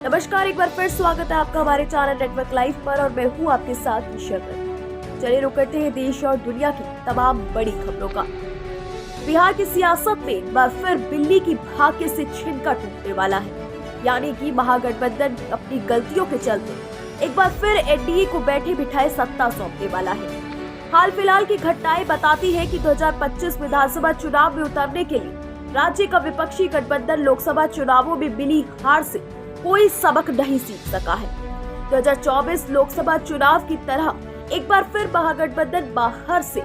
नमस्कार, एक बार फिर स्वागत है आपका हमारे चैनल नेटवर्क लाइव पर और मैं हूँ आपके साथ निशा। चलिए रुक करते हैं देश और दुनिया की तमाम बड़ी खबरों का। बिहार की सियासत में एक बार फिर बिल्ली की भाग्य से छिनका टूटने वाला है, यानी कि महागठबंधन अपनी गलतियों के चलते एक बार फिर एनडीए को बैठे बिठाए सत्ता सौंपने वाला है। हाल फिलहाल की घटनाएं बताती है कि 2025 विधानसभा चुनाव में उतरने के लिए राज्य का विपक्षी गठबंधन लोकसभा चुनावों में मिली हार से कोई सबक नहीं सीख सका है। 2024 लोकसभा चुनाव की तरह एक बार फिर महागठबंधन बाहर से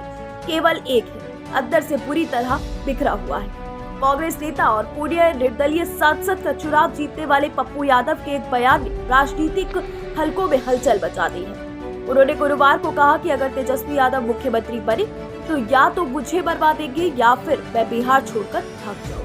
केवल एक है, अंदर से बुरी तरह बिखरा हुआ है। कांग्रेस नेता और पूर्व निर्दलीय सांसद का चुनाव जीतने वाले पप्पू यादव के एक बयान ने राजनीतिक हलकों में हलचल मचा दी है। उन्होंने गुरुवार को कहा कि अगर तेजस्वी यादव मुख्यमंत्री बने तो या तो मुझे मरवा देंगे या फिर मैं बिहार छोड़कर भाग जाऊंगा।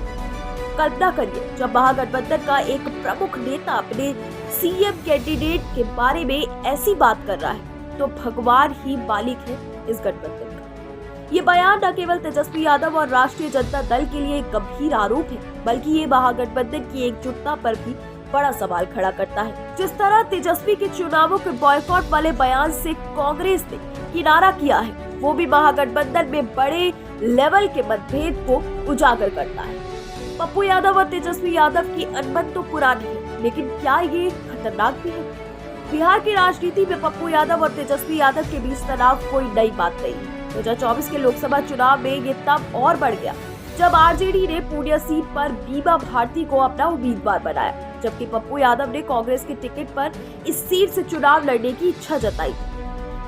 कल्पना करिए, जब महागठबंधन का एक प्रमुख नेता अपने सीएम कैंडिडेट के बारे में ऐसी बात कर रहा है तो भगवान ही मालिक है इस गठबंधन का। ये बयान न केवल तेजस्वी यादव और राष्ट्रीय जनता दल के लिए एक गंभीर आरोप है, बल्कि ये महागठबंधन की एकजुटता पर भी बड़ा सवाल खड़ा करता है। जिस तरह तेजस्वी के चुनावों के बॉयकॉट वाले बयान से कांग्रेस ने किनारा किया है, वो भी महागठबंधन में बड़े लेवल के मतभेद को उजागर करता है। पप्पू यादव और तेजस्वी यादव की अनबन तो पुरानी है, लेकिन क्या ये खतरनाक भी है? बिहार की राजनीति में पप्पू यादव और तेजस्वी यादव के बीच तनाव कोई नई बात नहीं है। 2024 के लोकसभा चुनाव में ये तब और बढ़ गया जब आरजेडी ने पूर्णिया सीट पर बीमा भारती को अपना उम्मीदवार बनाया, जबकि पप्पू यादव ने कांग्रेस के टिकट पर इस सीट से चुनाव लड़ने की इच्छा जताई।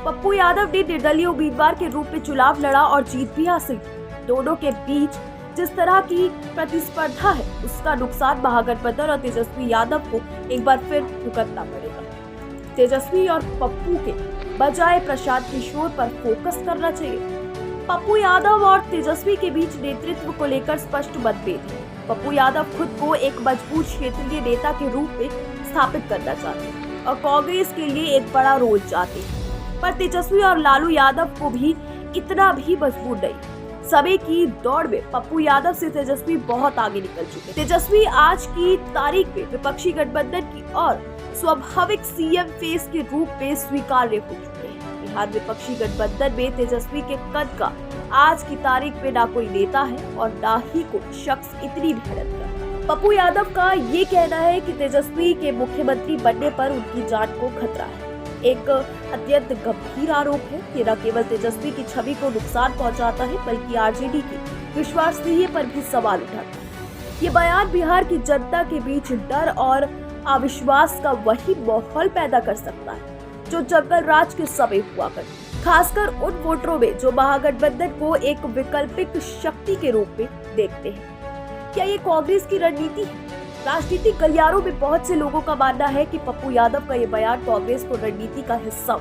पप्पू यादव ने निर्दलीय उम्मीदवार के रूप में चुनाव लड़ा और जीत भी हासिल की। दोनों के बीच जिस तरह की प्रतिस्पर्धा है, उसका नुकसान महागठबंधन और तेजस्वी यादव को एक बार फिर भुगतना पड़ेगा। तेजस्वी और पप्पू के बजाय प्रशांत किशोर पर फोकस करना चाहिए। पप्पू यादव और तेजस्वी के बीच नेतृत्व को लेकर स्पष्ट मतभेद है। पप्पू यादव खुद को एक मजबूत क्षेत्रीय नेता के रूप में स्थापित करना चाहते हैं और कांग्रेस के लिए एक बड़ा रोल चाहते हैं, पर तेजस्वी और लालू यादव को भी इतना भी मजबूत नहीं। समय की दौड़ में पप्पू यादव से तेजस्वी बहुत आगे निकल चुके हैं। तेजस्वी आज की तारीख में विपक्षी गठबंधन की और स्वाभाविक सीएम फेस के रूप में स्वीकार्य हो चुके हैं। बिहार विपक्षी गठबंधन में तेजस्वी के कद का आज की तारीख में ना कोई नेता है और ना ही कोई शख्स इतनी मेहनत करता। पप्पू यादव का ये कहना है कि तेजस्वी के मुख्यमंत्री बनने पर उनकी जान को खतरा है। एक अत्यंत गंभीर आरोप है। ये न केवल तेजस्वी की छवि को नुकसान पहुंचाता है, बल्कि आरजेडी की विश्वसनीयता पर भी सवाल उठाता है। ये बयान बिहार की जनता के बीच डर और अविश्वास का वही माहौल पैदा कर सकता है जो जंगल राज के समय हुआ करता, खासकर उन वोटरों में जो महागठबंधन को एक वैकल्पिक शक्ति के रूप में देखते हैं। क्या ये कांग्रेस की रणनीति है? राजनीतिक गलियारों में बहुत से लोगों का मानना है कि पप्पू यादव का ये बयान कांग्रेस को रणनीति का हिस्सा हो,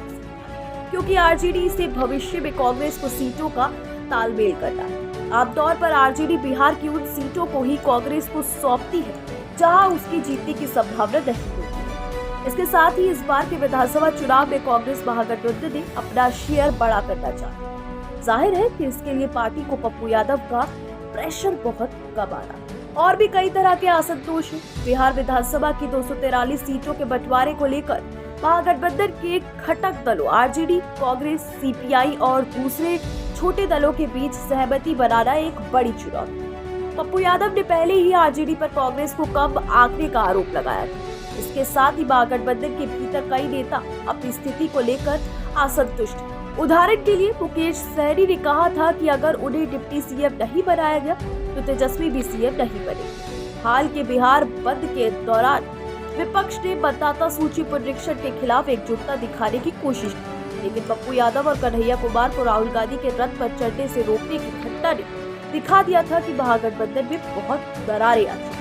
क्योंकि आरजेडी से भविष्य में कांग्रेस को सीटों का तालमेल करना है। आमतौर पर आरजेडी बिहार की उन सीटों को ही कांग्रेस को सौंपती है जहां उसकी जीतने की संभावना नहीं होती। इसके साथ ही इस बार के विधानसभा चुनाव में कांग्रेस महागठबंधन ने अपना शेयर बड़ा करना चाहा। जाहिर है कि इसके लिए पार्टी को पप्पू यादव का प्रेशर बहुत कम आ रहा है। और भी कई तरह के असंतोष है। बिहार विधानसभा की 243 सीटों के बंटवारे को लेकर महागठबंधन के घटक दलों आरजेडी, कांग्रेस, सीपीआई और दूसरे छोटे दलों के बीच सहमति बनाना एक बड़ी चुनौती। पप्पू यादव ने पहले ही आरजेडी पर कांग्रेस को कम आंकने का आरोप लगाया था। इसके साथ ही महागठबंधन के भीतर कई नेता अपनी स्थिति को लेकर असंतुष्ट हैं। उदाहरण के लिए मुकेश सहनी ने कहा था कि अगर उन्हें डिप्टी सीएम नहीं बनाया गया तो तेजस्वी भी सीएम नहीं बने। हाल के बिहार बंद के दौरान विपक्ष ने मतदाता सूची पुनरीक्षण के खिलाफ एकजुटता दिखाने की कोशिश की, लेकिन पप्पू यादव और कन्हैया कुमार को राहुल गांधी के रथ पर चढ़ने से रोकने की घटना ने दिखा दिया था कि महागठबंधन में बहुत दरारें आ चुकी हैं।